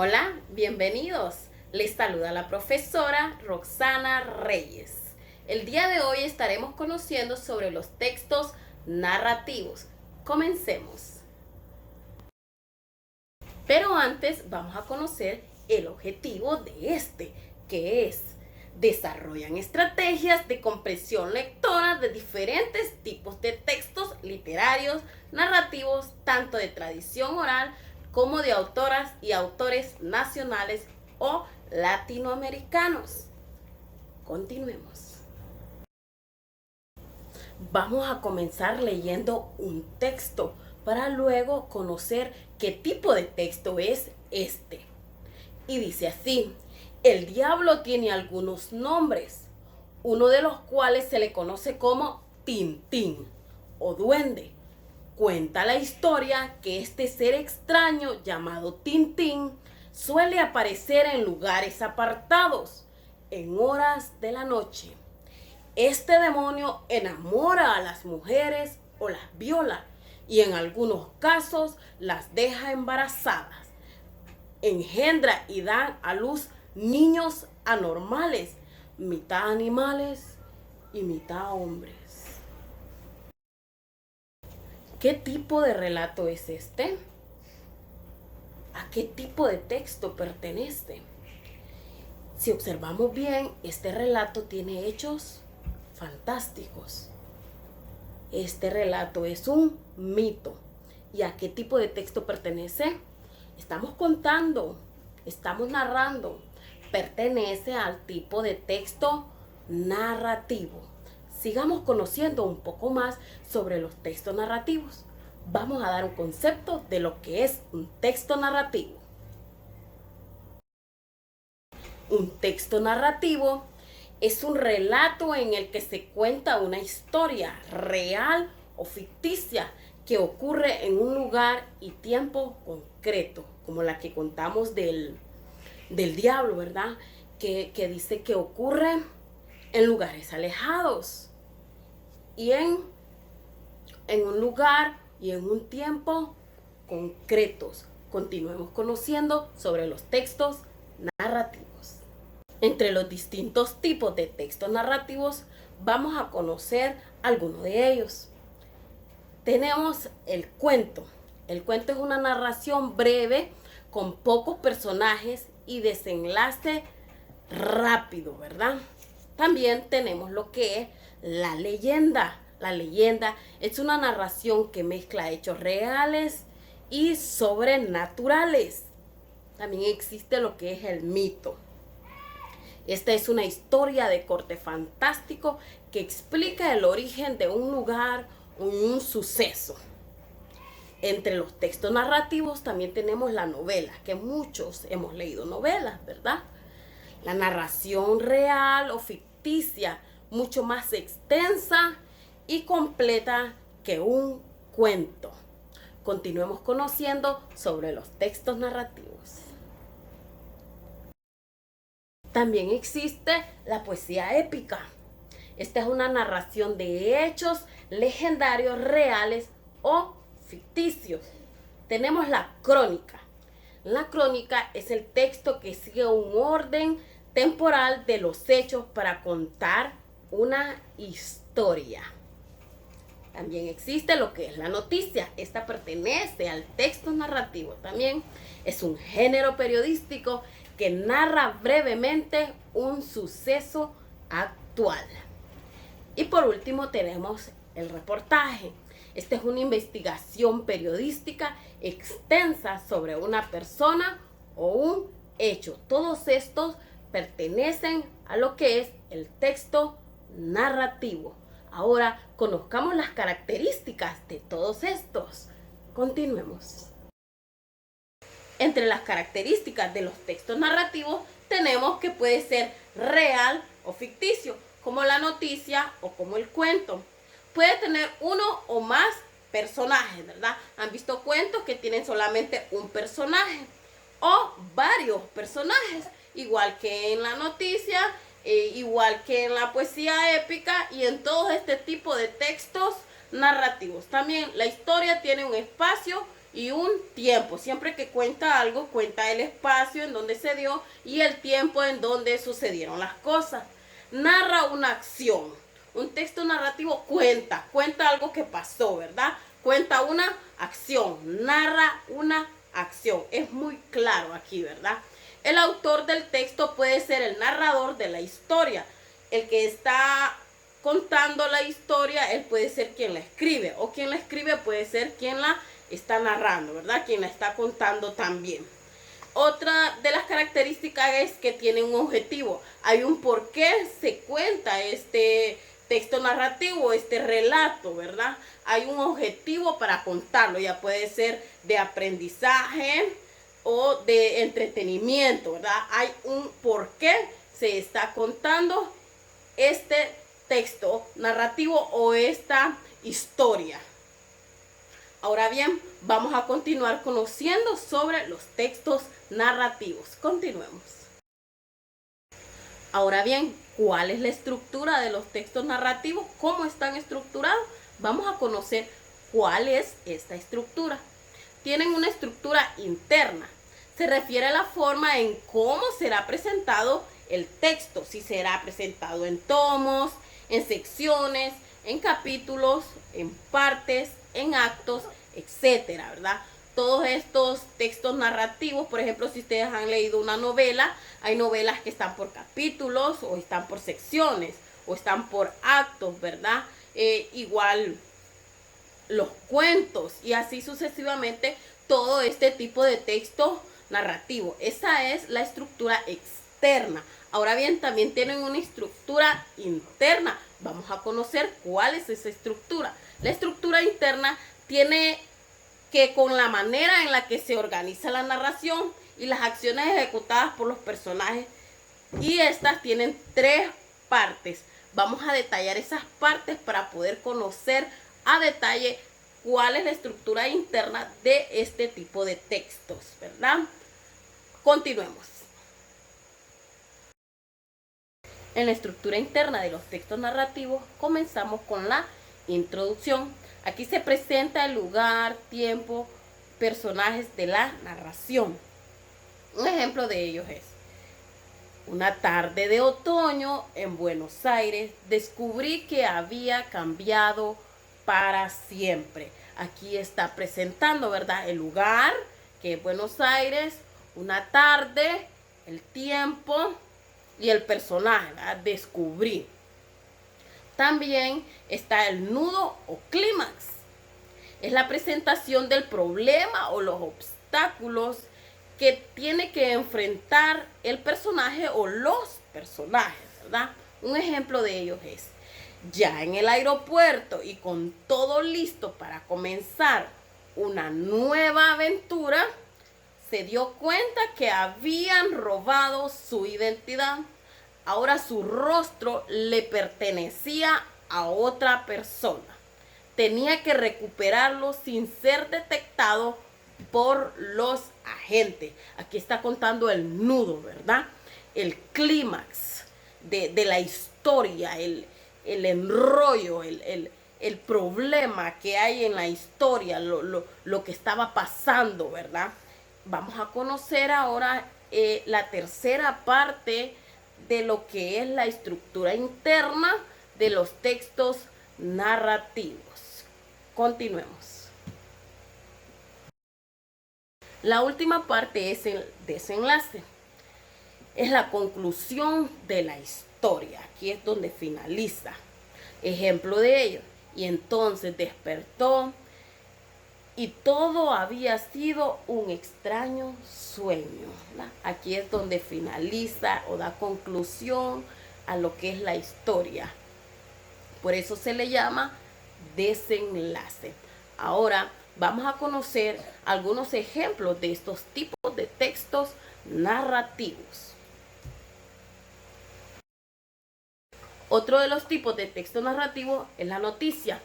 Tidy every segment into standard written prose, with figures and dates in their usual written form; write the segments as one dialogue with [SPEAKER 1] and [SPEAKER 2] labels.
[SPEAKER 1] Hola, bienvenidos. Les saluda la profesora Roxana Reyes. El día de hoy estaremos conociendo sobre los textos narrativos. Comencemos. Pero antes vamos a conocer el objetivo de este, que es: desarrollan estrategias de comprensión lectora de diferentes tipos de textos literarios, narrativos, tanto de tradición oral como de autoras y autores nacionales o latinoamericanos. Continuemos. Vamos a comenzar leyendo un texto para luego conocer qué tipo de texto es este. Y dice así: el diablo tiene algunos nombres, uno de los cuales se le conoce como Tintín o duende. Cuenta la historia que este ser extraño llamado Tintín suele aparecer en lugares apartados, en horas de la noche. Este demonio enamora a las mujeres o las viola y en algunos casos las deja embarazadas. Engendra y dan a luz niños anormales, mitad animales y mitad hombres. ¿Qué tipo de relato es este? ¿A qué tipo de texto pertenece? Si observamos bien, este relato tiene hechos fantásticos. Este relato es un mito. ¿Y a qué tipo de texto pertenece? Estamos contando, estamos narrando. Pertenece al tipo de texto narrativo. Sigamos conociendo un poco más sobre los textos narrativos. Vamos a dar un concepto de lo que es un texto narrativo. Un texto narrativo es un relato en el que se cuenta una historia real o ficticia que ocurre en un lugar y tiempo concreto, como la que contamos del diablo, ¿verdad? Que dice que ocurre en lugares alejados y en un lugar y en un tiempo concretos. Continuemos conociendo sobre los textos narrativos. Entre los distintos tipos de textos narrativos vamos a conocer algunos de ellos. Tenemos el cuento. El cuento es una narración breve con pocos personajes y desenlace rápido, ¿verdad? También tenemos lo que es la leyenda. La leyenda es una narración que mezcla hechos reales y sobrenaturales. También existe lo que es el mito. Esta es una historia de corte fantástico que explica el origen de un lugar o un suceso. Entre los textos narrativos también tenemos la novela, que muchos hemos leído novelas, ¿verdad? La narración real o ficticia, mucho más extensa y completa que un cuento. Continuemos conociendo sobre los textos narrativos. También existe la poesía épica. Esta es una narración de hechos legendarios reales o ficticios. Tenemos la crónica. La crónica es el texto que sigue un orden temporal de los hechos para contar una historia. También existe lo que es la noticia. Esta pertenece al texto narrativo. También es un género periodístico que narra brevemente un suceso actual. Y por último tenemos el reportaje. Esta es una investigación periodística extensa sobre una persona o un hecho. Todos estos pertenecen a lo que es el texto narrativo. Ahora conozcamos las características de todos estos. Continuemos. Entre las características de los textos narrativos tenemos que puede ser real o ficticio, como la noticia o como el cuento. Puede tener uno o más personajes, ¿verdad? Han visto cuentos que tienen solamente un personaje o varios personajes, igual que en la noticia, igual que en la poesía épica y en todo este tipo de textos narrativos. También la historia tiene un espacio y un tiempo. Siempre que cuenta algo, cuenta el espacio en donde se dio y el tiempo en donde sucedieron las cosas. Narra una acción. Un texto narrativo cuenta algo que pasó, ¿verdad? Cuenta una acción, narra una acción. Es muy claro aquí, ¿verdad? El autor del texto puede ser el narrador de la historia. El que está contando la historia, él puede ser quien la escribe, o quien la escribe puede ser quien la está narrando, ¿verdad? Quien la está contando también. Otra de las características es que tiene un objetivo. Hay un por qué se cuenta este texto narrativo, este relato, ¿verdad? Hay un objetivo para contarlo, ya puede ser de aprendizaje o de entretenimiento, ¿verdad? Hay un por qué se está contando este texto narrativo o esta historia. Ahora bien, vamos a continuar conociendo sobre los textos narrativos. Continuemos. Ahora bien, ¿cuál es la estructura de los textos narrativos? ¿Cómo están estructurados? Vamos a conocer cuál es esta estructura. Tienen una estructura interna. Se refiere a la forma en cómo será presentado el texto. Si será presentado en tomos, en secciones, en capítulos, en partes, en actos, etcétera, ¿verdad? Todos estos textos narrativos, por ejemplo, si ustedes han leído una novela, hay novelas que están por capítulos o están por secciones o están por actos, ¿verdad? Igual los cuentos y así sucesivamente todo este tipo de texto narrativo. Esa es la estructura externa. Ahora bien, también tienen una estructura interna. Vamos a conocer cuál es esa estructura. La estructura interna tiene que con la manera en la que se organiza la narración y las acciones ejecutadas por los personajes, y estas tienen 3 partes. Vamos a detallar esas partes para poder conocer a detalle cuál es la estructura interna de este tipo de textos, ¿verdad? Continuemos. En la estructura interna de los textos narrativos comenzamos con la introducción. Aquí se presenta el lugar, tiempo, personajes de la narración. Un ejemplo de ellos es: una tarde de otoño en Buenos Aires descubrí que había cambiado para siempre. Aquí está presentando, ¿verdad? El lugar, que es Buenos Aires, una tarde, el tiempo y el personaje, ¿verdad? Descubrí. También está el nudo o clímax. Es la presentación del problema o los obstáculos que tiene que enfrentar el personaje o los personajes, ¿verdad? Un ejemplo de ellos es: ya en el aeropuerto y con todo listo para comenzar una nueva aventura, se dio cuenta que habían robado su identidad. Ahora su rostro le pertenecía a otra persona. Tenía que recuperarlo sin ser detectado por los agentes. Aquí está contando el nudo, ¿verdad? El clímax de la historia, el enrollo, el problema que hay en la historia, lo que estaba pasando, ¿verdad? Vamos a conocer ahora la tercera parte de lo que es la estructura interna de los textos narrativos. Continuemos. La última parte es el desenlace. Es la conclusión de la historia. Aquí es donde finaliza. Ejemplo de ello: y entonces despertó y todo había sido un extraño sueño, ¿verdad? Aquí es donde finaliza o da conclusión a lo que es la historia. Por eso se le llama desenlace. Ahora vamos a conocer algunos ejemplos de estos tipos de textos narrativos. Otro de los tipos de texto narrativo es la noticia.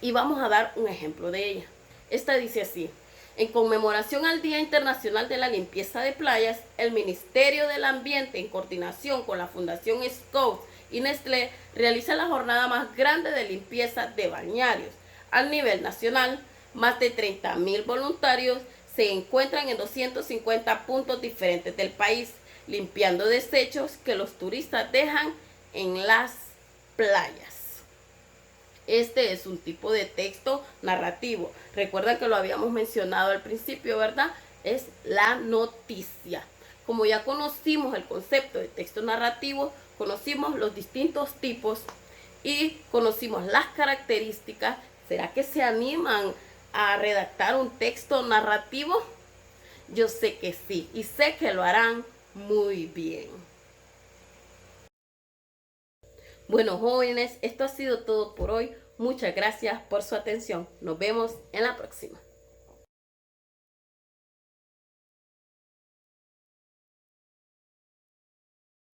[SPEAKER 1] Y vamos a dar un ejemplo de ella. Esta dice así: en conmemoración al Día Internacional de la Limpieza de Playas, el Ministerio del Ambiente, en coordinación con la Fundación Scout y Nestlé, realiza la jornada más grande de limpieza de balnearios a nivel nacional. Más de 30.000 voluntarios se encuentran en 250 puntos diferentes del país, limpiando desechos que los turistas dejan en las playas. Este es un tipo de texto narrativo. Recuerdan que lo habíamos mencionado al principio, ¿verdad? Es la noticia. Como ya conocimos el concepto de texto narrativo, conocimos los distintos tipos y conocimos las características. ¿Será que se animan a redactar un texto narrativo? Yo sé que sí, y sé que lo harán muy bien. Bueno, jóvenes, esto ha sido todo por hoy. Muchas gracias por su atención. Nos vemos en la próxima.